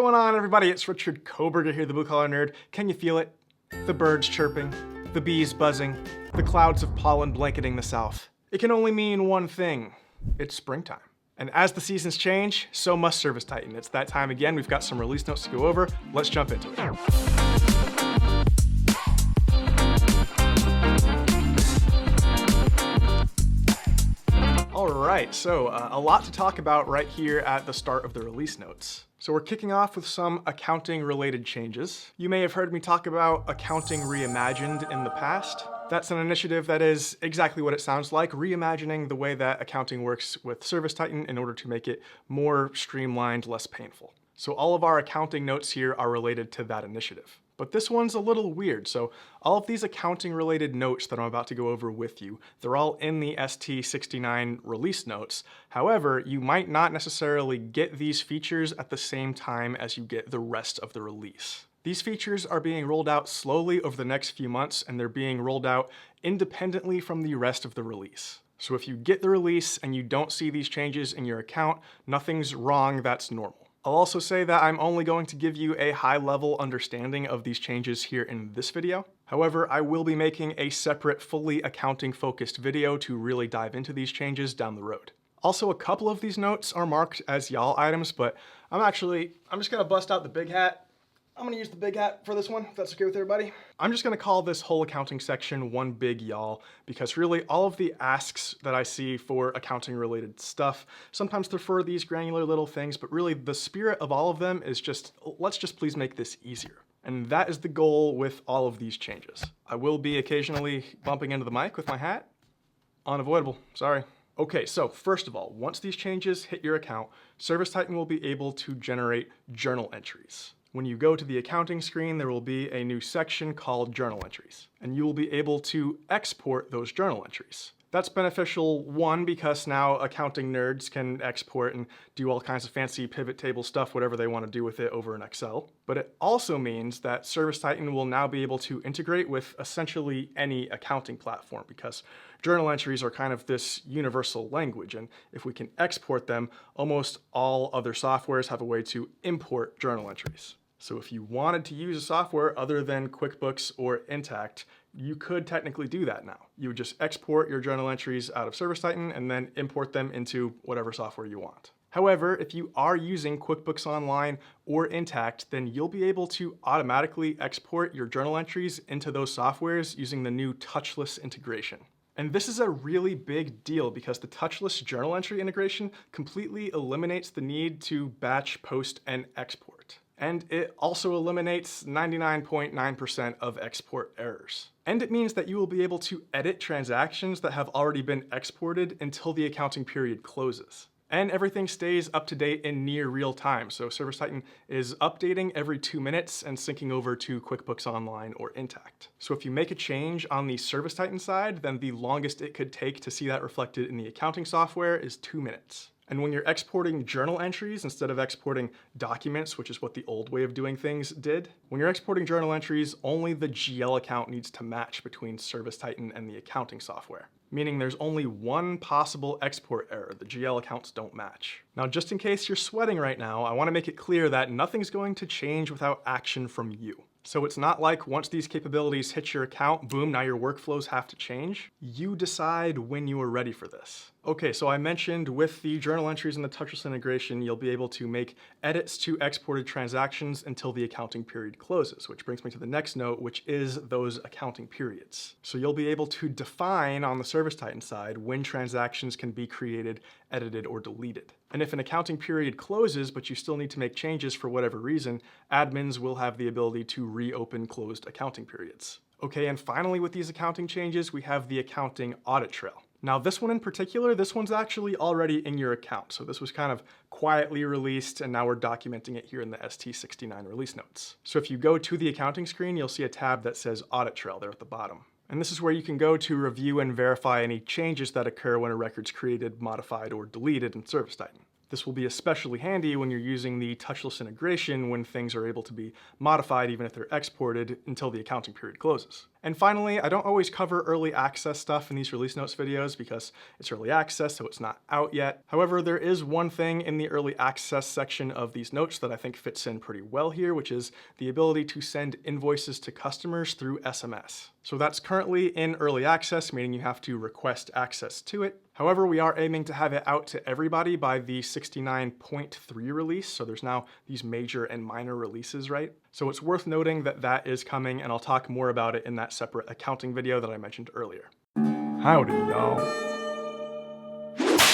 going on, everybody? It's Richard Koberger here, the Blue Collar Nerd. Can you feel it? The birds chirping, the bees buzzing, the clouds of pollen blanketing the south. It can only mean one thing. It's springtime. And as the seasons change, so must ServiceTitan. It's that time again. We've got some release notes to go over. Let's jump into it. Alright, so a lot to talk about right here at the start of the release notes. So we're kicking off with some accounting related changes. You may have heard me talk about Accounting Reimagined in the past. That's an initiative that is exactly what it sounds like, reimagining the way that accounting works with ServiceTitan in order to make it more streamlined, less painful. So all of our accounting notes here are related to that initiative. But this one's a little weird. So all of these accounting related notes that I'm about to go over with you, they're all in the ST69 release notes. However, you might not necessarily get these features at the same time as you get the rest of the release. These features are being rolled out slowly over the next few months, and they're being rolled out independently from the rest of the release. So if you get the release and you don't see these changes in your account, nothing's wrong, that's normal. I'll also say that I'm only going to give you a high-level understanding of these changes here in this video. However, I will be making a separate, fully accounting-focused video to really dive into these changes down the road. Also, a couple of these notes are marked as y'all items, but I'm just gonna bust out the big hat. I'm gonna use the big hat for this one, if that's okay with everybody. I'm just gonna call this whole accounting section one big y'all, because really all of the asks that I see for accounting related stuff, sometimes they're for these granular little things, but really the spirit of all of them is just, let's just please make this easier. And that is the goal with all of these changes. I will be occasionally bumping into the mic with my hat. Unavoidable, sorry. Okay, so first of all, once these changes hit your account, ServiceTitan will be able to generate journal entries. When you go to the accounting screen, there will be a new section called Journal Entries, and you will be able to export those journal entries. That's beneficial, one, because now accounting nerds can export and do all kinds of fancy pivot table stuff, whatever they want to do with it over in Excel. But it also means that ServiceTitan will now be able to integrate with essentially any accounting platform, because journal entries are kind of this universal language, and if we can export them, almost all other softwares have a way to import journal entries. So if you wanted to use a software other than QuickBooks or Intacct, you could technically do that now. You would just export your journal entries out of ServiceTitan and then import them into whatever software you want. However, if you are using QuickBooks Online or Intacct, then you'll be able to automatically export your journal entries into those softwares using the new touchless integration. And this is a really big deal because the touchless journal entry integration completely eliminates the need to batch, post, and export. And it also eliminates 99.9% of export errors. And it means that you will be able to edit transactions that have already been exported until the accounting period closes. And everything stays up to date in near real time. So ServiceTitan is updating every 2 minutes and syncing over to QuickBooks Online or Intacct. So if you make a change on the ServiceTitan side, then the longest it could take to see that reflected in the accounting software is 2 minutes. And when you're exporting journal entries instead of exporting documents, which is what the old way of doing things did, when you're exporting journal entries, only the GL account needs to match between ServiceTitan and the accounting software. Meaning there's only one possible export error, the GL accounts don't match. Now, just in case you're sweating right now, I want to make it clear that nothing's going to change without action from you. So it's not like once these capabilities hit your account, boom, now your workflows have to change. You decide when you are ready for this. Okay, so I mentioned with the journal entries and the touchless integration, you'll be able to make edits to exported transactions until the accounting period closes, which brings me to the next note, which is those accounting periods. So you'll be able to define on the ServiceTitan side when transactions can be created, edited, or deleted. And if an accounting period closes, but you still need to make changes for whatever reason, admins will have the ability to reopen closed accounting periods. Okay, and finally with these accounting changes, we have the accounting audit trail. Now this one in particular, this one's actually already in your account. So this was kind of quietly released and now we're documenting it here in the ST69 release notes. So if you go to the accounting screen, you'll see a tab that says audit trail there at the bottom. And this is where you can go to review and verify any changes that occur when a record's created, modified, or deleted in ServiceTitan. This will be especially handy when you're using the touchless integration when things are able to be modified even if they're exported until the accounting period closes. And finally, I don't always cover early access stuff in these release notes videos because it's early access, so it's not out yet. However, there is one thing in the early access section of these notes that I think fits in pretty well here, which is the ability to send invoices to customers through SMS. So that's currently in early access, meaning you have to request access to it. However, we are aiming to have it out to everybody by the 69.3 release, so there's now these major and minor releases, right? So it's worth noting that that is coming, and I'll talk more about it in that separate accounting video that I mentioned earlier. Howdy, y'all.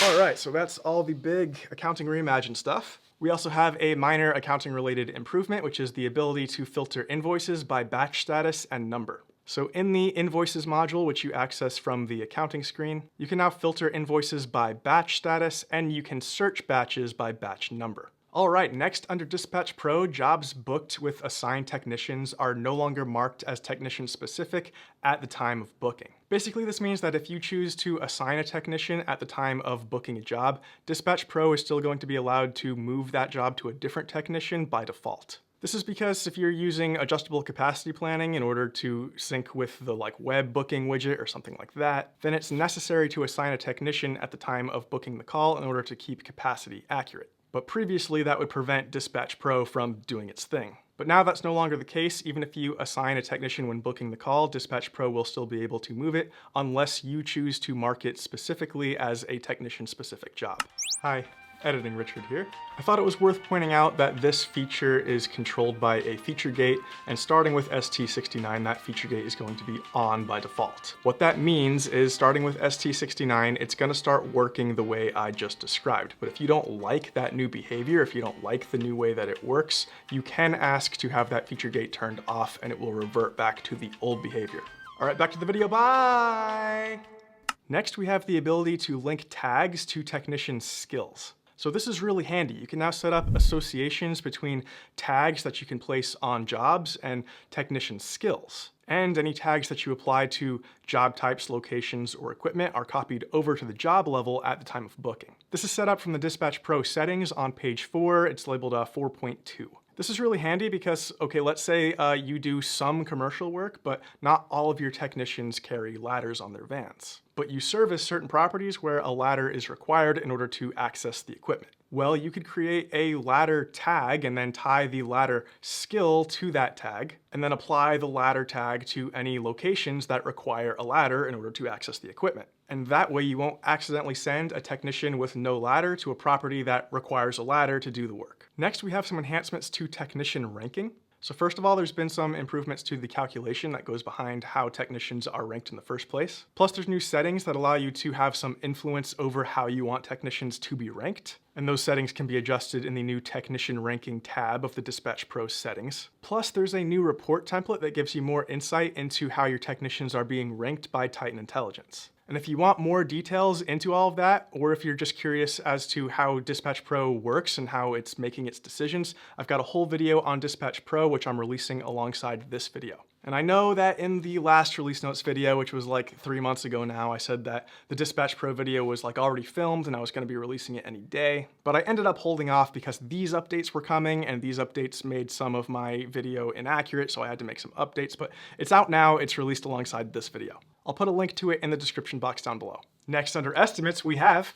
All right, so that's all the big accounting reimagined stuff. We also have a minor accounting related improvement, which is the ability to filter invoices by batch status and number. So in the invoices module, which you access from the accounting screen, you can now filter invoices by batch status, and you can search batches by batch number. All right, next under Dispatch Pro, jobs booked with assigned technicians are no longer marked as technician specific at the time of booking. Basically, this means that if you choose to assign a technician at the time of booking a job, Dispatch Pro is still going to be allowed to move that job to a different technician by default. This is because if you're using adjustable capacity planning in order to sync with the web booking widget or something like that, then it's necessary to assign a technician at the time of booking the call in order to keep capacity accurate. But previously that would prevent Dispatch Pro from doing its thing. But now that's no longer the case. Even if you assign a technician when booking the call, Dispatch Pro will still be able to move it unless you choose to mark it specifically as a technician-specific job. Hi. Editing Richard here. I thought it was worth pointing out that this feature is controlled by a feature gate, and starting with ST69, that feature gate is going to be on by default. What that means is starting with ST69, it's going to start working the way I just described. But if you don't like that new behavior, if you don't like the new way that it works, you can ask to have that feature gate turned off and it will revert back to the old behavior. All right, back to the video, bye! Next, we have the ability to link tags to technician skills. So this is really handy. You can now set up associations between tags that you can place on jobs and technician skills. And any tags that you apply to job types, locations, or equipment are copied over to the job level at the time of booking. This is set up from the Dispatch Pro settings on page 4. It's labeled 4.2. This is really handy because, okay, let's say you do some commercial work, but not all of your technicians carry ladders on their vans. But you service certain properties where a ladder is required in order to access the equipment. Well, you could create a ladder tag and then tie the ladder skill to that tag, and then apply the ladder tag to any locations that require a ladder in order to access the equipment. And that way you won't accidentally send a technician with no ladder to a property that requires a ladder to do the work. Next, we have some enhancements to technician ranking. So first of all, there's been some improvements to the calculation that goes behind how technicians are ranked in the first place. Plus, there's new settings that allow you to have some influence over how you want technicians to be ranked. And those settings can be adjusted in the new technician ranking tab of the Dispatch Pro settings. Plus, there's a new report template that gives you more insight into how your technicians are being ranked by Titan Intelligence. And if you want more details into all of that, or if you're just curious as to how Dispatch Pro works and how it's making its decisions, I've got a whole video on Dispatch Pro, which I'm releasing alongside this video. And I know that in the last release notes video, which was 3 months ago now, I said that the Dispatch Pro video was already filmed and I was going to be releasing it any day. But I ended up holding off because these updates were coming, and these updates made some of my video inaccurate, so I had to make some updates. But it's out now, it's released alongside this video. I'll put a link to it in the description box down below. Next, under estimates, we have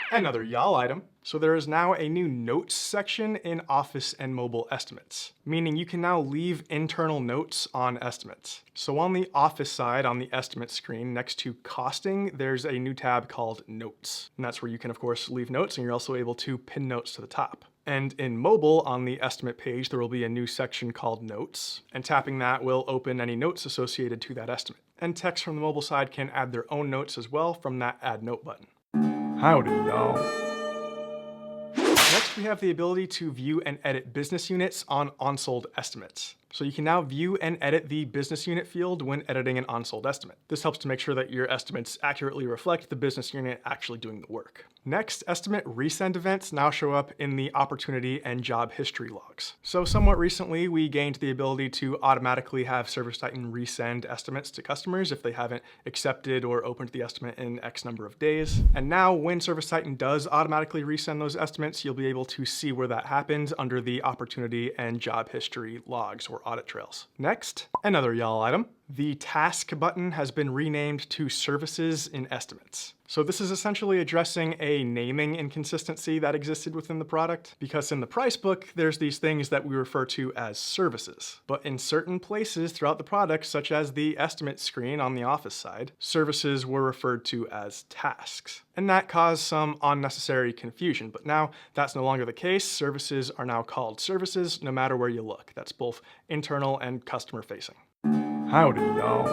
another y'all item. So there is now a new notes section in Office and mobile estimates, meaning you can now leave internal notes on estimates. So on the Office side, on the estimate screen, next to costing, there's a new tab called Notes. And that's where you can, of course, leave notes, and you're also able to pin notes to the top. And in mobile, on the estimate page, there will be a new section called Notes, and tapping that will open any notes associated to that estimate. And techs from the mobile side can add their own notes as well from that Add Note button. Howdy, y'all. Next, we have the ability to view and edit business units on unsold estimates. So you can now view and edit the business unit field when editing an unsold estimate. This helps to make sure that your estimates accurately reflect the business unit actually doing the work. Next, estimate resend events now show up in the opportunity and job history logs. So somewhat recently, we gained the ability to automatically have ServiceTitan resend estimates to customers if they haven't accepted or opened the estimate in X number of days. And now when ServiceTitan does automatically resend those estimates, you'll be able to see where that happened under the opportunity and job history logs, or audit trails. Next, another y'all item. The task button has been renamed to services in estimates. So this is essentially addressing a naming inconsistency that existed within the product, because in the price book, there's these things that we refer to as services. But in certain places throughout the product, such as the estimate screen on the office side, services were referred to as tasks. And that caused some unnecessary confusion, but now that's no longer the case. Services are now called services no matter where you look. That's both internal and customer facing. Howdy, y'all.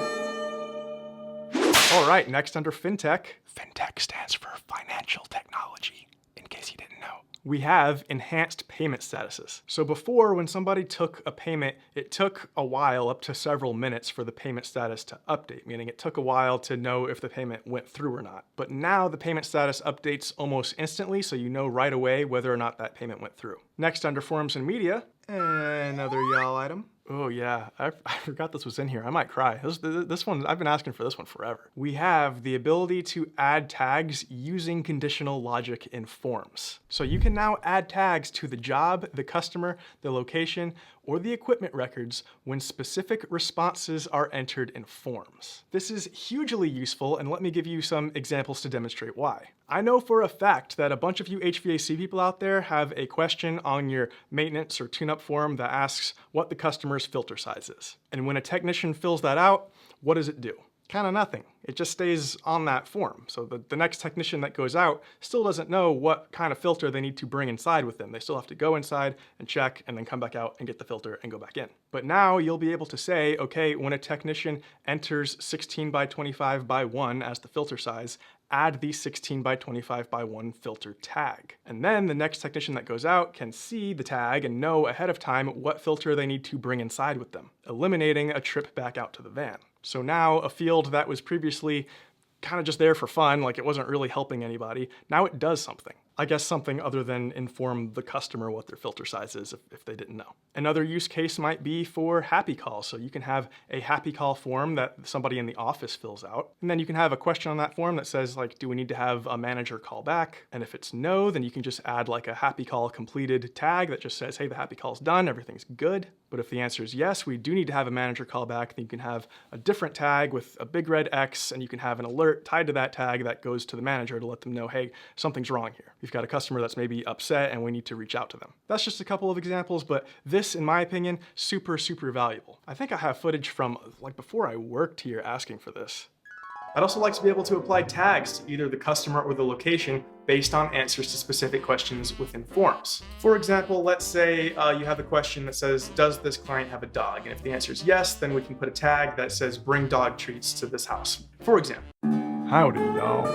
All right, next under FinTech. FinTech stands for financial technology, in case you didn't know. We have enhanced payment statuses. So before, when somebody took a payment, it took a while, up to several minutes, for the payment status to update, meaning it took a while to know if the payment went through or not. But now the payment status updates almost instantly, so you know right away whether or not that payment went through. Next under Forms and Media, another y'all item. Oh yeah, I forgot this was in here. I might cry. This one, I've been asking for this one forever. We have the ability to add tags using conditional logic in forms. So you can now add tags to the job, the customer, the location, or the equipment records when specific responses are entered in forms. This is hugely useful, and let me give you some examples to demonstrate why. I know for a fact that a bunch of you HVAC people out there have a question on your maintenance or tune-up form that asks what the customer's filter size is. And when a technician fills that out, what does it do? Kind of nothing. It just stays on that form. So the next technician that goes out still doesn't know what kind of filter they need to bring inside with them. They still have to go inside and check and then come back out and get the filter and go back in. But now you'll be able to say, okay, when a technician enters 16 by 25 by 1 as the filter size, add the 16 by 25 by 1 filter tag. And then the next technician that goes out can see the tag and know ahead of time what filter they need to bring inside with them, eliminating a trip back out to the van. So now a field that was previously kind of just there for fun, like it wasn't really helping anybody, now it does something. I guess something other than inform the customer what their filter size is if they didn't know. Another use case might be for happy calls. So you can have a happy call form that somebody in the office fills out. And then you can have a question on that form that says, like, do we need to have a manager call back? And if it's no, then you can just add like a happy call completed tag that just says, hey, the happy call's done, everything's good. But if the answer is yes, we do need to have a manager call back, then you can have a different tag with a big red X, and you can have an alert tied to that tag that goes to the manager to let them know, hey, something's wrong here. We've got a customer that's maybe upset and we need to reach out to them. That's just a couple of examples, but this, in my opinion, super, super valuable. I think I have footage from like before I worked here asking for this. I'd also like to be able to apply tags to either the customer or the location based on answers to specific questions within forms. For example, let's say you have a question that says, does this client have a dog? And if the answer is yes, then we can put a tag that says, bring dog treats to this house, for example. Howdy, y'all.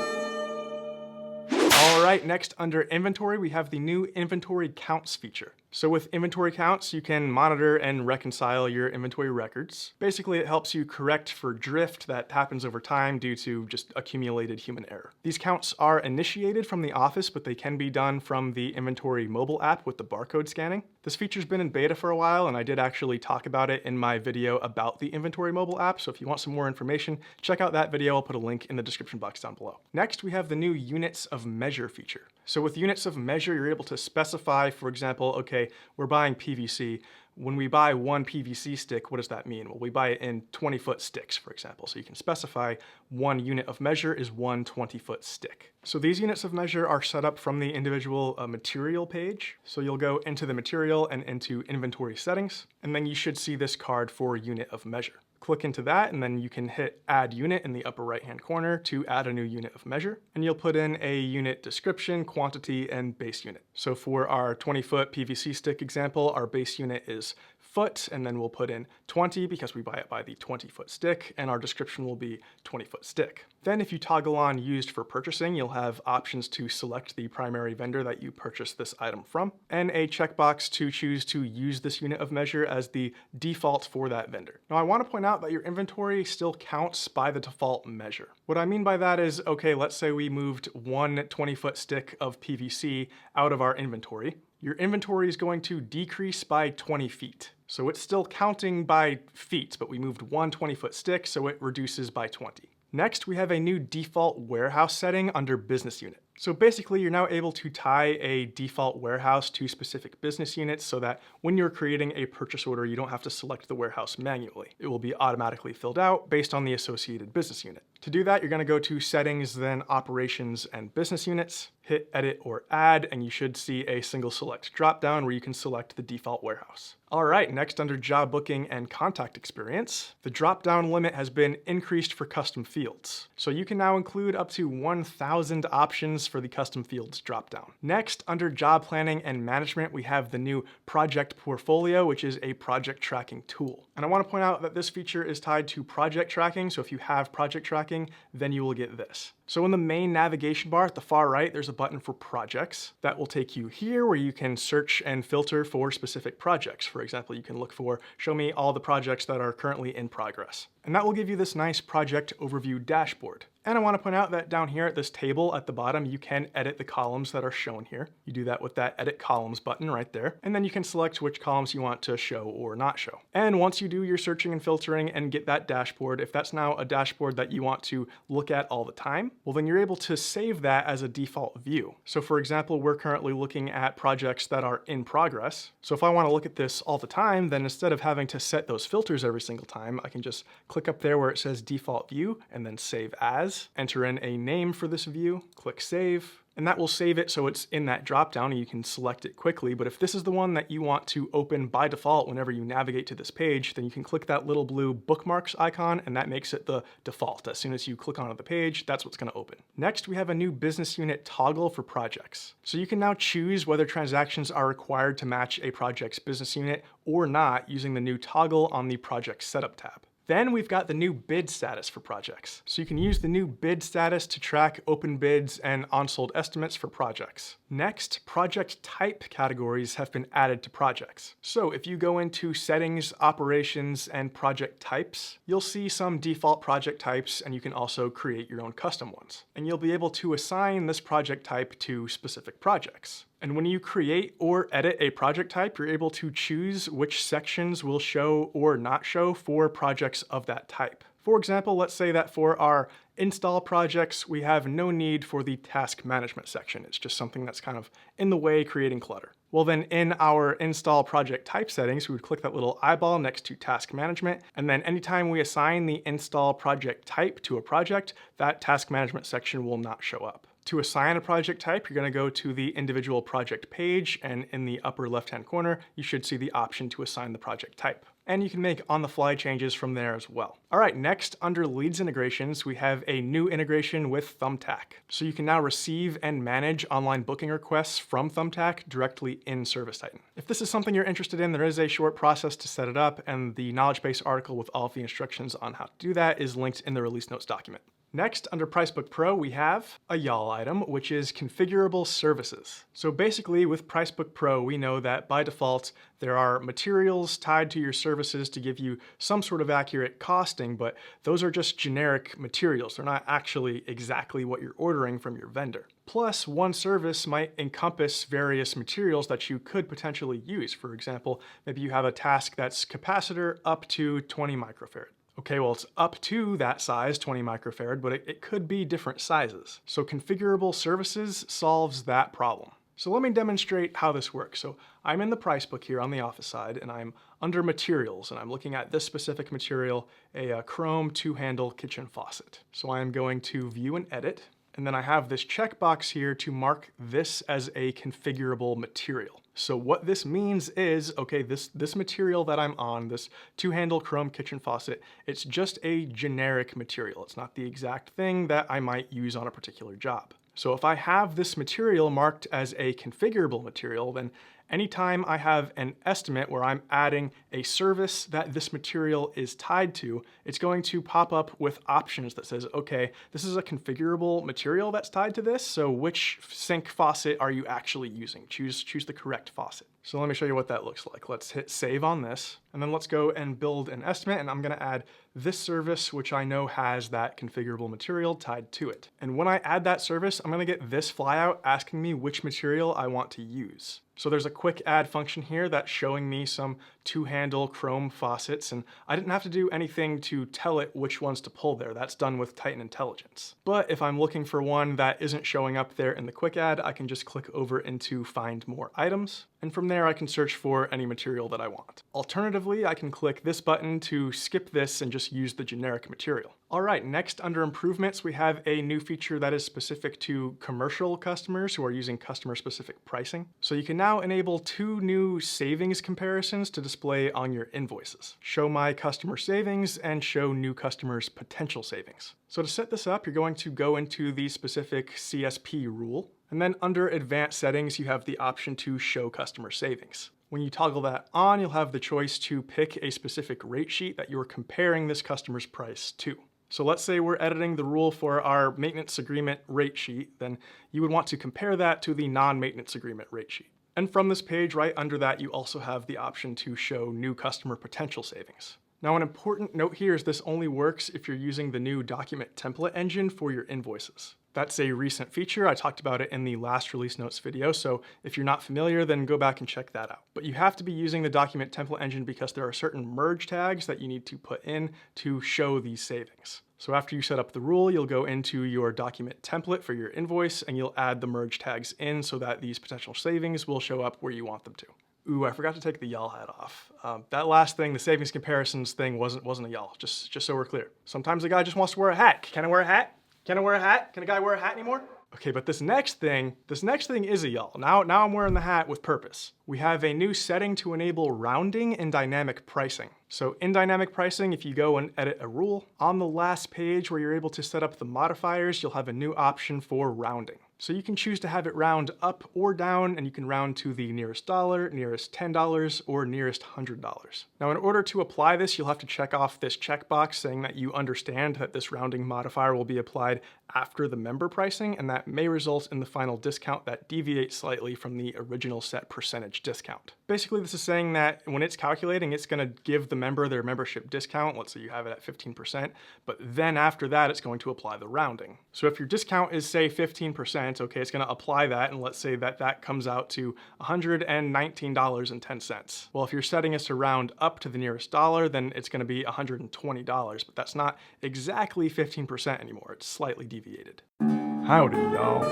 All right, next under inventory, we have the new inventory counts feature. So with inventory counts, you can monitor and reconcile your inventory records. Basically, it helps you correct for drift that happens over time due to just accumulated human error. These counts are initiated from the office, but they can be done from the inventory mobile app with the barcode scanning. This feature's been in beta for a while, and I did actually talk about it in my video about the inventory mobile app. So if you want some more information, check out that video. I'll put a link in the description box down below. Next, we have the new units of measure feature. So with units of measure, you're able to specify, for example, okay, we're buying PVC. When we buy one PVC stick, what does that mean? Well, we buy it in 20-foot sticks, for example. So you can specify one unit of measure is one 20-foot stick. So these units of measure are set up from the individual material page. So you'll go into the material and into inventory settings, and then you should see this card for unit of measure. Click into that, and then you can hit add unit in the upper right hand corner to add a new unit of measure. And you'll put in a unit description, quantity, and base unit. So for our 20-foot PVC stick example, our base unit is foot, and then we'll put in 20 because we buy it by the 20-foot stick, and our description will be 20-foot stick. Then if you toggle on used for purchasing, you'll have options to select the primary vendor that you purchased this item from, and a checkbox to choose to use this unit of measure as the default for that vendor. Now I want to point out that your inventory still counts by the default measure. What I mean by that is, okay, let's say we moved one 20-foot stick of PVC out of our inventory. Your inventory is going to decrease by 20 feet. So it's still counting by feet, but we moved one 20-foot stick, so it reduces by 20. Next, we have a new default warehouse setting under business unit. So basically, you're now able to tie a default warehouse to specific business units so that when you're creating a purchase order, you don't have to select the warehouse manually. It will be automatically filled out based on the associated business unit. To do that, you're going to go to Settings, then Operations and Business Units, hit Edit or Add, and you should see a single select dropdown where you can select the default warehouse. All right, next under Job Booking and Contact Experience, the dropdown limit has been increased for custom fields. So you can now include up to 1,000 options for the custom fields dropdown. Next, under Job Planning and Management, we have the new Project Portfolio, which is a project tracking tool. And I want to point out that this feature is tied to project tracking, so if you have project tracking, then you will get this. So in the main navigation bar at the far right, there's a button for projects that will take you here where you can search and filter for specific projects. For example, you can look for, show me all the projects that are currently in progress. And that will give you this nice project overview dashboard. And I want to point out that down here at this table at the bottom, you can edit the columns that are shown here. You do that with that Edit Columns button right there. And then you can select which columns you want to show or not show. And once you do your searching and filtering and get that dashboard, if that's now a dashboard that you want to look at all the time, well, then you're able to save that as a default view. So for example, we're currently looking at projects that are in progress. So if I want to look at this all the time, then instead of having to set those filters every single time, I can just click up there where it says default view and then save as, enter in a name for this view, click save, and that will save it so it's in that dropdown and you can select it quickly. But if this is the one that you want to open by default whenever you navigate to this page, then you can click that little blue bookmarks icon and that makes it the default. As soon as you click onto the page, that's what's going to open. Next, we have a new business unit toggle for projects. So you can now choose whether transactions are required to match a project's business unit or not using the new toggle on the project setup tab. Then we've got the new bid status for projects. So you can use the new bid status to track open bids and unsold estimates for projects. Next, project type categories have been added to projects. So if you go into Settings, Operations, and Project Types, you'll see some default project types, and you can also create your own custom ones. And you'll be able to assign this project type to specific projects. And when you create or edit a project type, you're able to choose which sections will show or not show for projects of that type. For example, let's say that for our install projects, we have no need for the task management section. It's just something that's kind of in the way, creating clutter. Well, then in our install project type settings, we would click that little eyeball next to task management. And then anytime we assign the install project type to a project, that task management section will not show up. To assign a project type, you're going to go to the individual project page, and in the upper left-hand corner, you should see the option to assign the project type. And you can make on-the-fly changes from there as well. All right, next, under Leads Integrations, we have a new integration with Thumbtack. So you can now receive and manage online booking requests from Thumbtack directly in ServiceTitan. If this is something you're interested in, there is a short process to set it up, and the knowledge base article with all of the instructions on how to do that is linked in the release notes document. Next, under Pricebook Pro, we have a YAL item, which is Configurable Services. So basically, with Pricebook Pro, we know that by default, there are materials tied to your services to give you some sort of accurate costing, but those are just generic materials. They're not actually exactly what you're ordering from your vendor. Plus, one service might encompass various materials that you could potentially use. For example, maybe you have a task that's capacitor up to 20 microfarad. Okay, well, it's up to that size, 20 microfarad, but it could be different sizes. So Configurable Services solves that problem. So let me demonstrate how this works. So I'm in the price book here on the office side, and I'm under materials, and I'm looking at this specific material, a chrome 2-handle kitchen faucet. So I am going to view and edit, and then I have this checkbox here to mark this as a configurable material. So what this means is, okay, this material that I'm on, this 2-handle chrome kitchen faucet, it's just a generic material. It's not the exact thing that I might use on a particular job. So if I have this material marked as a configurable material, then anytime I have an estimate where I'm adding a service that this material is tied to, it's going to pop up with options that says, okay, this is a configurable material that's tied to this, so which sink faucet are you actually using? Choose the correct faucet. So let me show you what that looks like. Let's hit save on this, And then let's go and build an estimate, and I'm gonna add this service, which I know has that configurable material tied to it. And when I add that service, I'm gonna get this flyout asking me which material I want to use. So there's a quick add function here that's showing me some 2-handle chrome faucets, and I didn't have to do anything to tell it which ones to pull there. That's done with Titan Intelligence. But if I'm looking for one that isn't showing up there in the quick add, I can just click over into Find More Items, and from there I can search for any material that I want. Alternatively, I can click this button to skip this and just use the generic material. All right, next under improvements, we have a new feature that is specific to commercial customers who are using customer-specific pricing. So you can now enable 2 new savings comparisons to display on your invoices. Show my customer savings and show new customers' potential savings. So to set this up, you're going to go into the specific CSP rule, and then under advanced settings, you have the option to show customer savings. When you toggle that on, you'll have the choice to pick a specific rate sheet that you're comparing this customer's price to. So let's say we're editing the rule for our maintenance agreement rate sheet, then you would want to compare that to the non-maintenance agreement rate sheet. And from this page right under that, you also have the option to show new customer potential savings. Now, an important note here is this only works if you're using the new document template engine for your invoices. That's a recent feature. I talked about it in the last release notes video, so if you're not familiar, then go back and check that out. But you have to be using the document template engine because there are certain merge tags that you need to put in to show these savings. So after you set up the rule, you'll go into your document template for your invoice and you'll add the merge tags in so that these potential savings will show up where you want them to. Ooh, I forgot to take the y'all hat off. That last thing, the savings comparisons thing, wasn't a y'all, just so we're clear. Sometimes a guy just wants to wear a hat. Can I wear a hat? Can I wear a hat? Can a guy wear a hat anymore? Okay, but this next thing is a y'all. Now I'm wearing the hat with purpose. We have a new setting to enable rounding in dynamic pricing. So in dynamic pricing, if you go and edit a rule, on the last page where you're able to set up the modifiers, you'll have a new option for rounding. So you can choose to have it round up or down, and you can round to the nearest dollar, nearest $10, or nearest $100. Now, in order to apply this, you'll have to check off this checkbox saying that you understand that this rounding modifier will be applied after the member pricing, and that may result in the final discount that deviates slightly from the original set percentage discount. Basically, this is saying that when it's calculating, it's going to give the member their membership discount. Let's say you have it at 15%, but then after that, it's going to apply the rounding. So if your discount is, say, 15%, okay, it's going to apply that, and let's say that comes out to $119.10. Well, if you're setting us to round up to the nearest dollar, then it's going to be $120, but that's not exactly 15% anymore. It's slightly deviated. Howdy, y'all.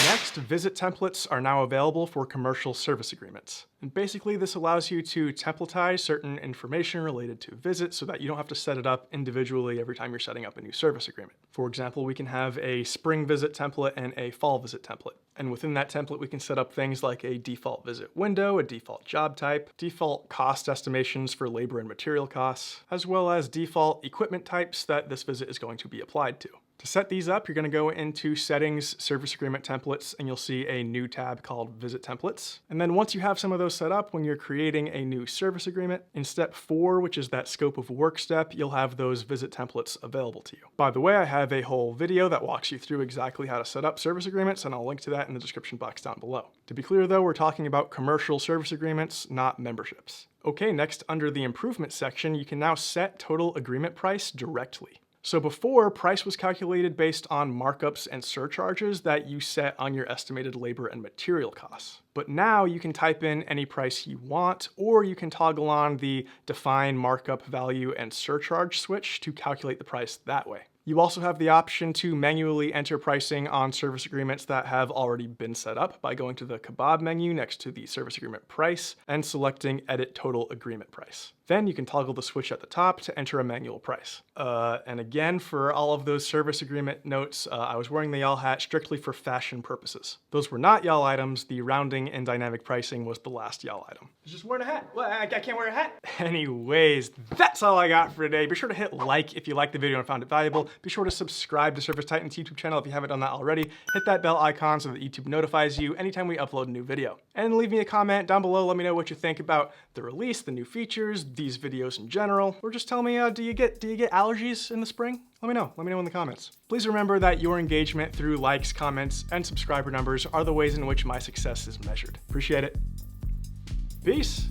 Next, visit templates are now available for commercial service agreements. And basically, this allows you to templatize certain information related to visits so that you don't have to set it up individually every time you're setting up a new service agreement. For example, we can have a spring visit template and a fall visit template. And within that template, we can set up things like a default visit window, a default job type, default cost estimations for labor and material costs, as well as default equipment types that this visit is going to be applied to. To set these up, you're going to go into Settings, Service Agreement Templates, and you'll see a new tab called Visit Templates. And then once you have some of those set up, when you're creating a new service agreement, in step 4, which is that scope of work step, you'll have those visit templates available to you. By the way, I have a whole video that walks you through exactly how to set up service agreements, and I'll link to that in the description box down below. To be clear though, we're talking about commercial service agreements, not memberships. Okay, next under the improvement section, you can now set total agreement price directly. So before, price was calculated based on markups and surcharges that you set on your estimated labor and material costs. But now you can type in any price you want, or you can toggle on the define markup value and surcharge switch to calculate the price that way. You also have the option to manually enter pricing on service agreements that have already been set up by going to the kebab menu next to the service agreement price and selecting Edit Total Agreement Price. Then you can toggle the switch at the top to enter a manual price. And again, for all of those service agreement notes, I was wearing the y'all hat strictly for fashion purposes. Those were not y'all items. The rounding and dynamic pricing was the last y'all item. Just wearing a hat. Well, I can't wear a hat. Anyways, that's all I got for today. Be sure to hit like if you liked the video and found it valuable. Be sure to subscribe to ServiceTitan's YouTube channel if you haven't done that already. Hit that bell icon so that YouTube notifies you anytime we upload a new video. And leave me a comment down below. Let me know what you think about the release, the new features, these videos in general, or just tell me, do you get allergies in the spring? Let me know in the comments. Please remember that your engagement through likes, comments, and subscriber numbers are the ways in which my success is measured. Appreciate it. Peace.